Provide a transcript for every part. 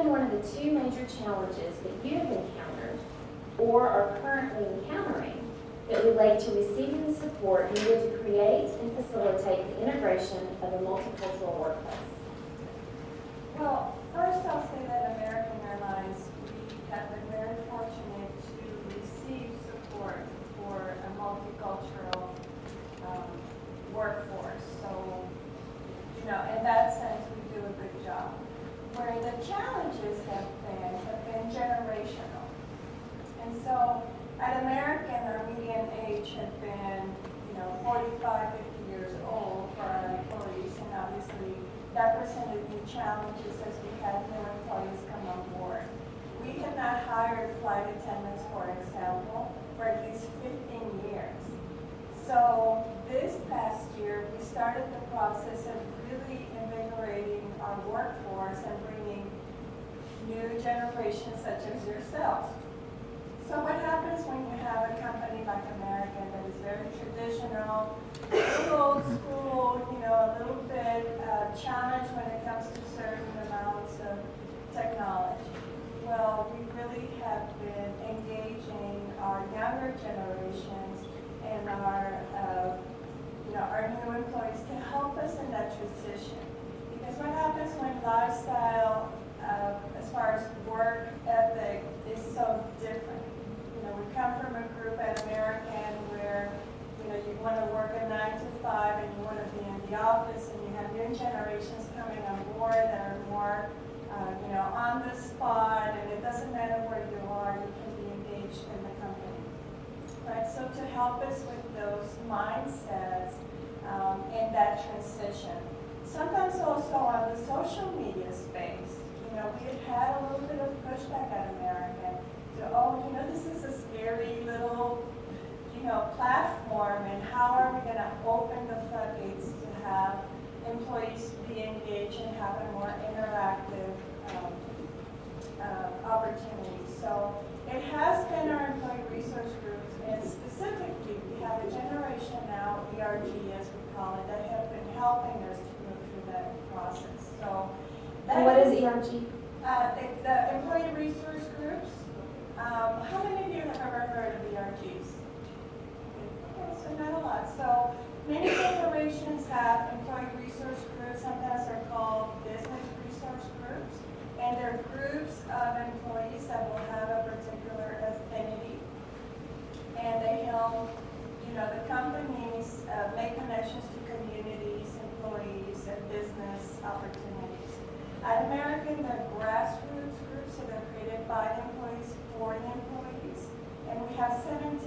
been one of the two major challenges that you have encountered or are currently encountering that relate to receiving the support needed to create and facilitate the integration of a multicultural workplace? Well, first I'll say that American Airlines, we have been very fortunate to receive support for a multicultural workforce. So, in that sense, we do a good job. Where the challenges have been generational. And so at American, our median age had been, 45, 50 years old for our employees, and obviously that presented new challenges as we had new employees come on board. We had not hired flight attendants, for example, for at least 15 years. So this past year, we started the process of really invigorating our workforce and bringing new generations such as yourselves. So what happens when you have a company like American that is very traditional, a little old school, a little bit challenged when it comes to certain amounts of technology? Well, we really have been engaging our younger generations and our new employees to help us in that transition. Because what happens when lifestyle, as far as work ethic, is so different? We come from a group at American where, you want to work a 9 to 5 and you want to be in the office, and you have new generations coming on board that are more, on the spot, and it doesn't matter where you are, you can be engaged in the company. Right, so to help us with those mindsets and that transition. Sometimes also on the social media space, we had a little bit of pushback at American. So, this is a scary little, platform, and how are we going to open the floodgates to have employees be engaged and have a more interactive opportunity. So it has been our employee resource groups, and specifically we have a generation now, ERG as we call it, that have been helping us to move through that process. So and what is ERG? The employee resource groups. How many of you have ever heard of ERGs? Okay, so not a lot. So many corporations have employee resource groups. Sometimes they're called business resource groups. And they're groups of employees that will have a particular affinity. And they help, the companies make connections to communities, employees, and business opportunities. At American, they're grassroots groups, so they're created by the employees for the employees. And we have 17.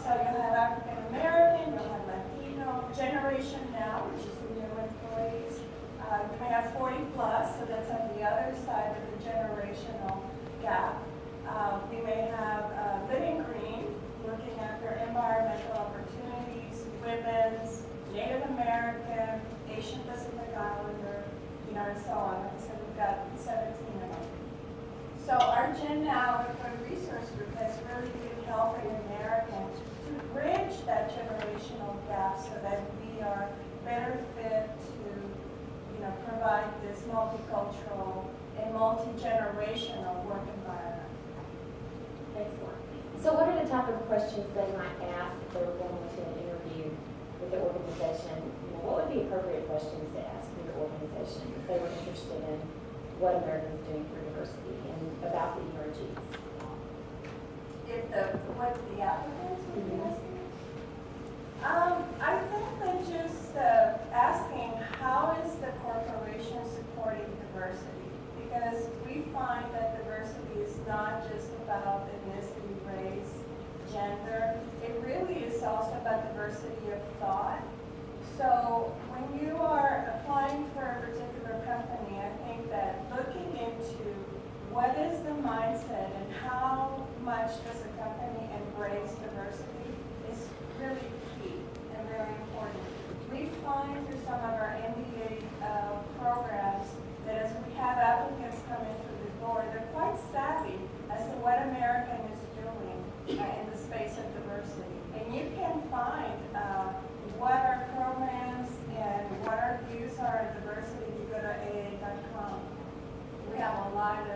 So you'll have African American, you'll have Latino, Generation Now, which is the new employees. You may have 40 plus, so that's on the other side of the generational gap. We may have Living Green, looking after environmental opportunities, women's, Native American, Asian Pacific Islander, and so on. Like I said, we've got 17 of them. So our Gen Now Employee Resource Group has really been helping Americans to bridge that generational gap so that we are better fit to provide this multicultural and multi-generational work environment. Excellent. So what are the type of questions they might ask if they were going to an interview with the organization? What would be appropriate questions to ask for your organization if they were interested in what American's doing for diversity and about the ERGs? What the applicants would be asking? I think that just asking how is the corporation supporting diversity? Because we find that diversity is not just about ethnicity, race, gender. It really is also about diversity of thought. So when you are applying for a particular company, I think that looking into what is the mindset and how much does a company embrace diversity is really key and very important. We find through some of our MBA programs that as we have applicants come in through the door, they're quite savvy as to what American is doing in the space of diversity. And you can find what our programs and what our views are on diversity. You go to AA.com. We have a lot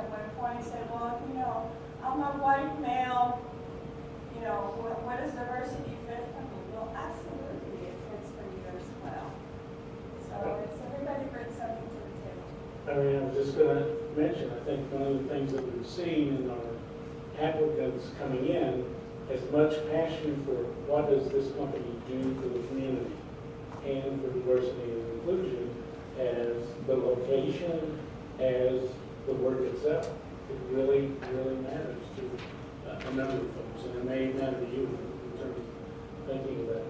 at one point said, well, you know, I'm a white male, you know, what does diversity fit for me? Well, absolutely, it fits for you as well. So it's everybody brings something to the table. I mean, I was just gonna mention, I think one of the things that we've seen in our applicants coming in, as much passion for what does this company do for the community and for diversity and inclusion as the location, as the work itself. It really, really matters to a number of folks, and it may matter to you in terms of thinking of that